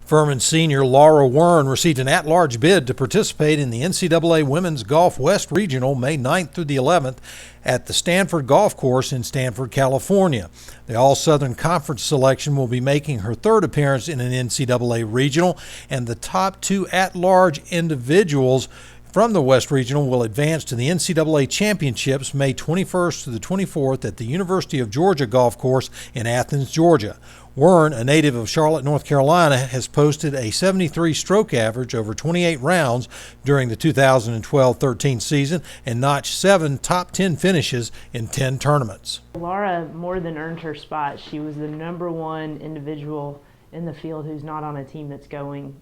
Furman senior Laura Wearn received an at-large bid to participate in the NCAA Women's Golf West Regional May 9th through the 11th at the Stanford Golf Course in Stanford, California. The All-Southern Conference selection will be making her third appearance in an NCAA Regional, and the top two at-large individuals from the West Regional will advance to the NCAA Championships May 21st to the 24th at the University of Georgia Golf Course in Athens, Georgia. Wearn, a native of Charlotte, North Carolina, has posted a 73 stroke average over 28 rounds during the 2012-13 season and notched 7 top 10 finishes in 10 tournaments. Laura more than earned her spot. She was the #1 individual in the field who's not on a team that's going.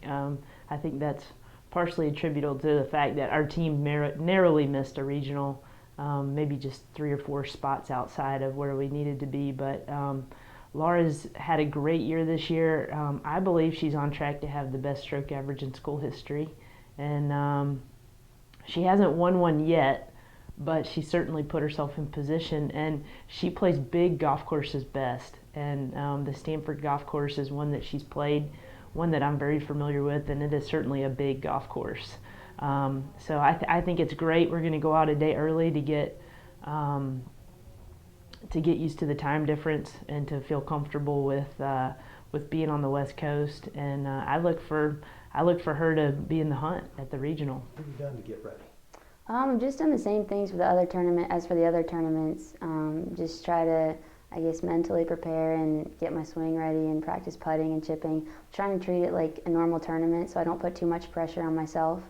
I think that's partially attributable to the fact that our team narrowly missed a regional, maybe just 3 or 4 spots outside of where we needed to be. But Laura's had a great year this year. I believe she's on track to have the best stroke average in school history. And she hasn't won one yet, but she certainly put herself in position. And she plays big golf courses best. And the Stanford Golf Course is one that she's played, one that I'm very familiar with, and it is certainly a big golf course. So I think it's great. We're going to go out a day early to get used to the time difference and to feel comfortable with being on the West Coast. And I look for her to be in the hunt at the regional. What have you done to get ready? Just done the same things for the other tournament as for the other tournaments. Just try to, I guess, mentally prepare and get my swing ready and practice putting and chipping. Trying to treat it like a normal tournament so I don't put too much pressure on myself.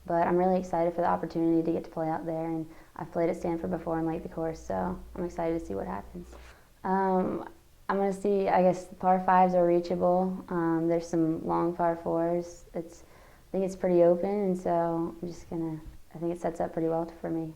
But I'm really excited for the opportunity to get to play out there, and I've played at Stanford before and liked the course, so I'm excited to see what happens. I'm going to see, I guess, the par 5s are reachable. There's some long par 4s. I think it's pretty open, and so I think it sets up pretty well for me.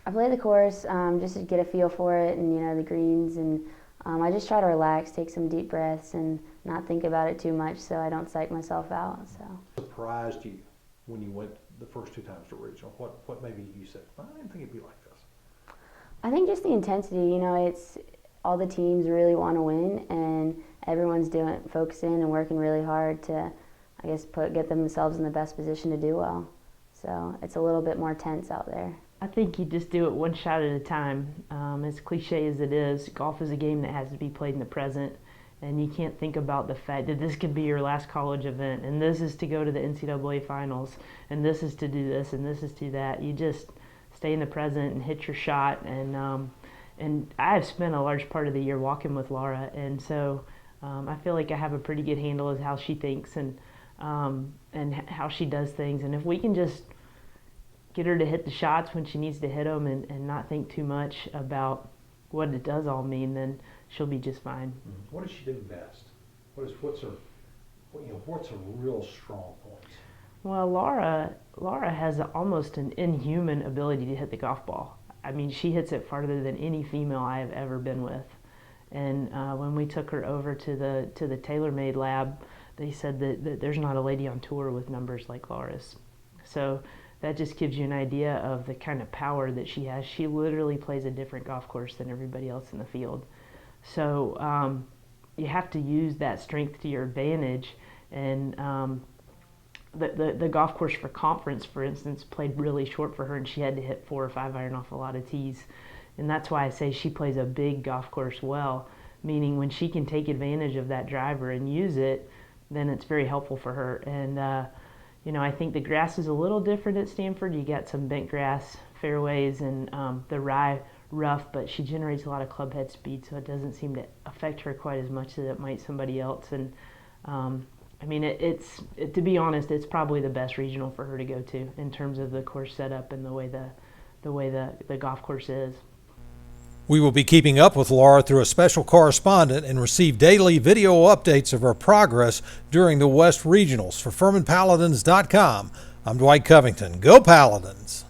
I play the course just to get a feel for it and, the greens, and I just try to relax, take some deep breaths, and not think about it too much so I don't psych myself out. So. Surprised you when you went the first 2 times to regional? What maybe you said, I didn't think it'd be like this? I think just the intensity. It's all the teams really want to win, and everyone's focusing and working really hard to, I guess, get themselves in the best position to do well. So it's a little bit more tense out there. I think you just do it one shot at a time. As cliche as it is, golf is a game that has to be played in the present, and you can't think about the fact that this could be your last college event, and this is to go to the NCAA finals, and this is to do this, and this is to that. You just stay in the present and hit your shot. And I've spent a large part of the year walking with Laura, and so I feel like I have a pretty good handle of how she thinks and how she does things. And if we can just get her to hit the shots when she needs to hit them and not think too much about what it does all mean, then she'll be just fine. What does she do best? What's her real strong points? Well, Laura has almost an inhuman ability to hit the golf ball. I mean, she hits it farther than any female I have ever been with. And when we took her over to the TaylorMade lab, they said that there's not a lady on tour with numbers like Laura's. So that just gives you an idea of the kind of power that she has. She literally plays a different golf course than everybody else in the field. So you have to use that strength to your advantage. And the golf course for conference, for instance, played really short for her, and she had to hit 4 or 5 iron off a lot of tees. And that's why I say she plays a big golf course well, meaning when she can take advantage of that driver and use it, then it's very helpful for her. And I think the grass is a little different at Stanford. You got some bent grass fairways and the rye rough, but she generates a lot of club head speed, so it doesn't seem to affect her quite as much as it might somebody else. And I mean, to be honest, it's probably the best regional for her to go to in terms of the course setup and the way the golf course is. We will be keeping up with Laura through a special correspondent and receive daily video updates of her progress during the West Regionals. For FurmanPaladins.com, I'm Dwight Covington. Go Paladins!